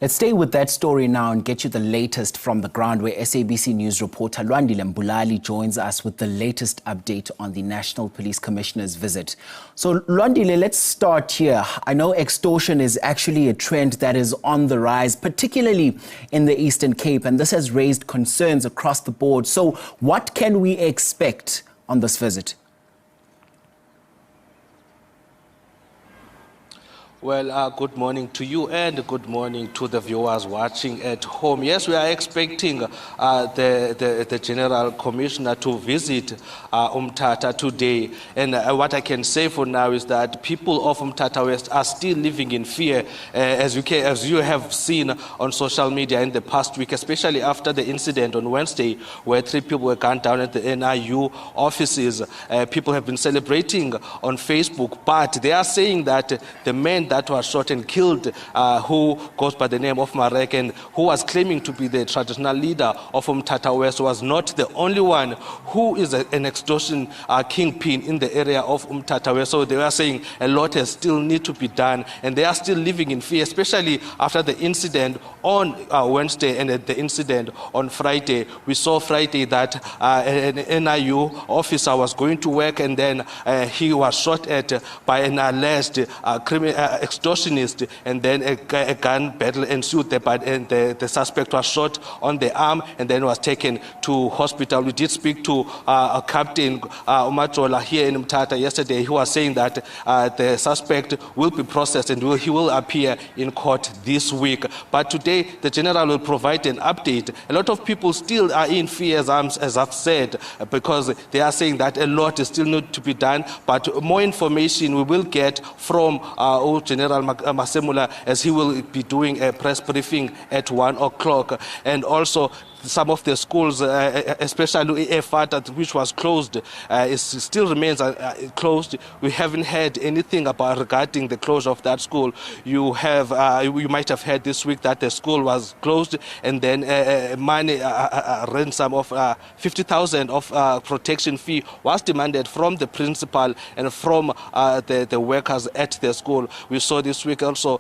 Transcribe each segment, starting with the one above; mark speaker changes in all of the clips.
Speaker 1: Let's stay with that story now and get you the latest from the ground, where SABC News reporter Lwandile Mbulali joins us with the latest update on the National Police Commissioner's visit. So Lwandile, let's start here. I know extortion is actually a trend that is on the rise, particularly in the Eastern Cape, and this has raised concerns across the board. So what can we expect on this visit?
Speaker 2: Well, good morning to you and good morning to the viewers watching at home. Yes, we are expecting the General Commissioner to visit Umtata today. And what I can say for now is that people of Umtata West are still living in fear, as you have seen on social media in the past week, especially after the incident on Wednesday where 3 people were gunned down at the NIU offices. People have been celebrating on Facebook, but they are saying that the men that was shot and killed, who goes by the name of Marek and who was claiming to be the traditional leader of Umtata West, was not the only one who is an extortion kingpin in the area of Umtata West. So they are saying a lot has still need to be done, and they are still living in fear, especially after the incident on Wednesday and the incident on Friday. We saw Friday that an NIU officer was going to work, and then he was shot at by an alleged extortionist, and then a gun battle ensued there, and the suspect was shot on the arm and then was taken to hospital. We did speak to Captain Umajola here in Mthatha yesterday. He was saying that the suspect will be processed and he will appear in court this week. But today the General will provide an update. A lot of people still are in fear, as I've said, because they are saying that a lot is still need to be done, but more information we will get from General Masemula, as he will be doing a press briefing at 1 o'clock. And also some of the schools, especially Efata, which was closed, still remains closed. We haven't heard anything about regarding the closure of that school. You might have heard this week that the school was closed, and then money, ransom of 50,000 of protection fee was demanded from the principal and from the workers at the school. We saw this week also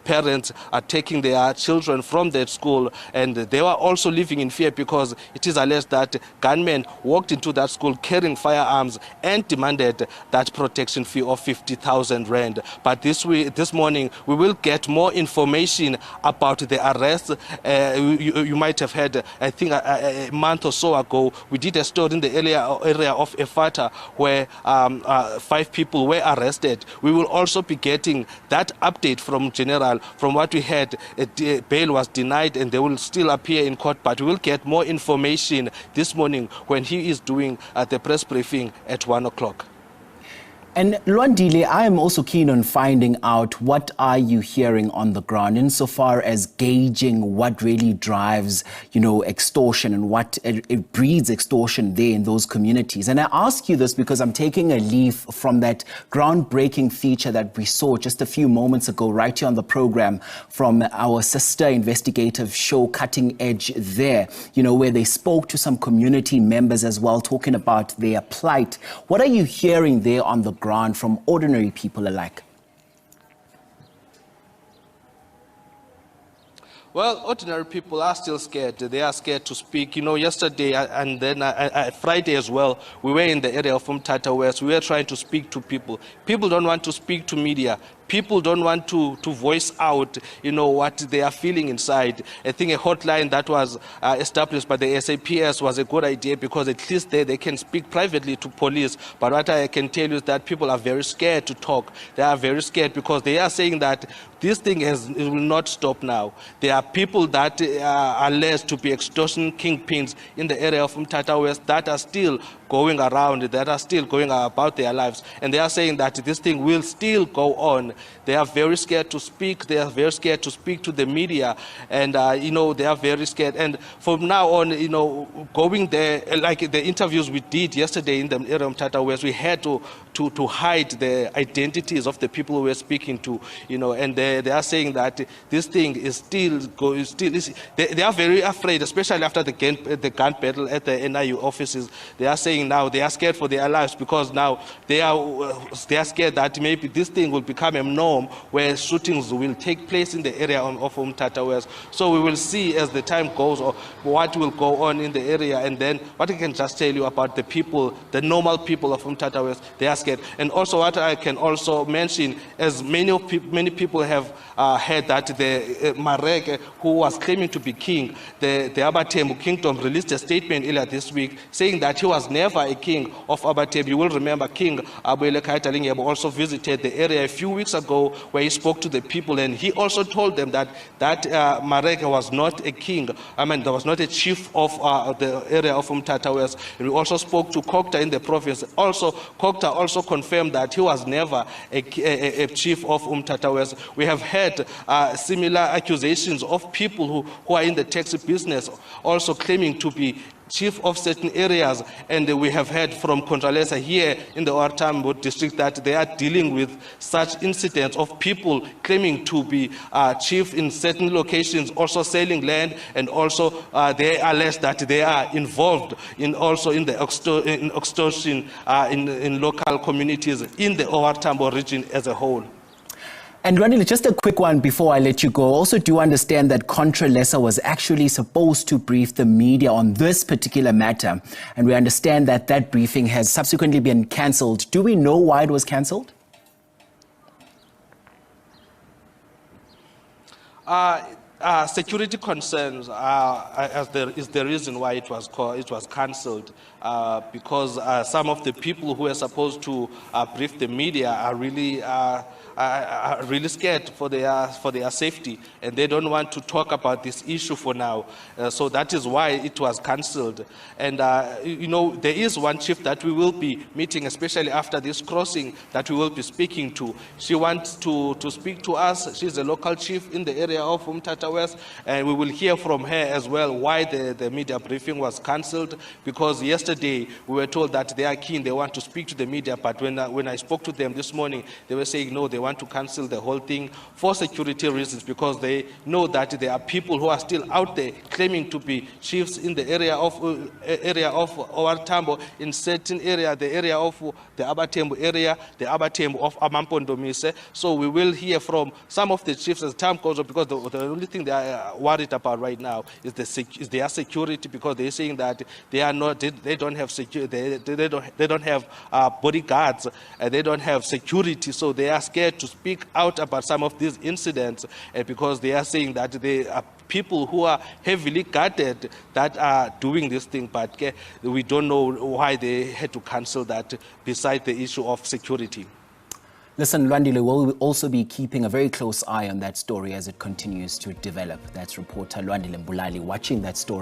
Speaker 2: parents are taking their children from that school, and they were also living in fear because it is alleged that gunmen walked into that school carrying firearms and demanded that protection fee of 50,000 rand. But this morning we will get more information about the arrest. You might have heard, I think a month or so ago, we did a story in the area of Efata where 5 people were arrested. We will also be getting that update from General. From what we heard, bail was denied and they will still appear in court, but we will get more information this morning when he is doing the press briefing at 1 o'clock.
Speaker 1: And Lwandile, I am also keen on finding out what are you hearing on the ground insofar as gauging what really drives, extortion and what it breeds extortion there in those communities. And I ask you this because I'm taking a leaf from that groundbreaking feature that we saw just a few moments ago right here on the program from our sister investigative show Cutting Edge there, where they spoke to some community members as well, talking about their plight. What are you hearing there on the ground from ordinary people alike?
Speaker 2: Well, ordinary people are still scared. They are scared to speak. Yesterday and then Friday as well, we were in the area of Umtata West. We were trying to speak to people. People don't want to speak to media. People don't want to voice out, what they are feeling inside. I think a hotline that was established by the SAPS was a good idea because at least they can speak privately to police. But what I can tell you is that people are very scared to talk. They are very scared because they are saying that this thing it will not stop now. There are people that are alleged to be extortion kingpins in the area of Umtata West that are still going around, that are still going about their lives. And they are saying that this thing will still go on. They are very scared to speak. They are very scared to speak to the media. And, they are very scared. And from now on, going there, like the interviews we did yesterday in the area of Umtata West, we had to to hide the identities of the people we were speaking to, and they are saying that this thing is still they are very afraid, especially after the gun battle at the NIU offices. They are saying now they are scared for their lives because now they are scared that maybe this thing will become a norm where shootings will take place in the area of Umtata West. So we will see as the time goes or what will go on in the area. And then what I can just tell you about the people, the normal people of Umtata West, they are scared. And also what I can also mention, as many people have heard that the Marek, who was claiming to be king, the Abatembu kingdom, released a statement earlier this week saying that he was never a king of Abatembu. You will remember King Abuele Kaitalingyebo also visited the area a few weeks ago where he spoke to the people, and he also told them that Marek was not a king. There was not a chief of the area of Umtata West. And we also spoke to Kokta in the province. Also, Kokta also confirmed that he was never a chief of Umtata West. We have heard similar accusations of people who are in the taxi business also claiming to be chief of certain areas, and we have heard from Contralesa here in the Ortambo district that they are dealing with such incidents of people claiming to be chief in certain locations, also selling land, and also they allege that they are involved in the extortion in local communities in the Ortambo region as a whole.
Speaker 1: And Randile, just a quick one before I let you go. Also, do you understand that Contralesa was actually supposed to brief the media on this particular matter? And we understand that that briefing has subsequently been cancelled. Do we know why it was cancelled?
Speaker 2: Security concerns is the reason why it was cancelled, because some of the people who are supposed to brief the media are really scared for their safety, and they don't want to talk about this issue for now. So that is why it was cancelled. And there is one chief that we will be meeting, especially after this crossing, that we will be speaking to. She wants to speak to us. She's a local chief in the area of Umtata West, and we will hear from her as well why the media briefing was cancelled, because yesterday we were told that they are keen, they want to speak to the media, but when I spoke to them this morning, they were saying no, they want to cancel the whole thing for security reasons, because they know that there are people who are still out there claiming to be chiefs in the area of Ortambo, in certain area, the area of the Abatembu area, the Abatembu of Amampondomise. So we will hear from some of the chiefs as time goes on, because the only thing they are worried about right now is their security, because they're saying that they don't have security, they don't have bodyguards, they don't have security, so they are scared to speak out about some of these incidents, because they are saying that they are people who are heavily guarded that are doing this thing, but we don't know why they had to cancel that, besides the issue of security.
Speaker 1: Listen, Lwandile, we'll also be keeping a very close eye on that story as it continues to develop. That's reporter Lwandile Mbulali watching that story.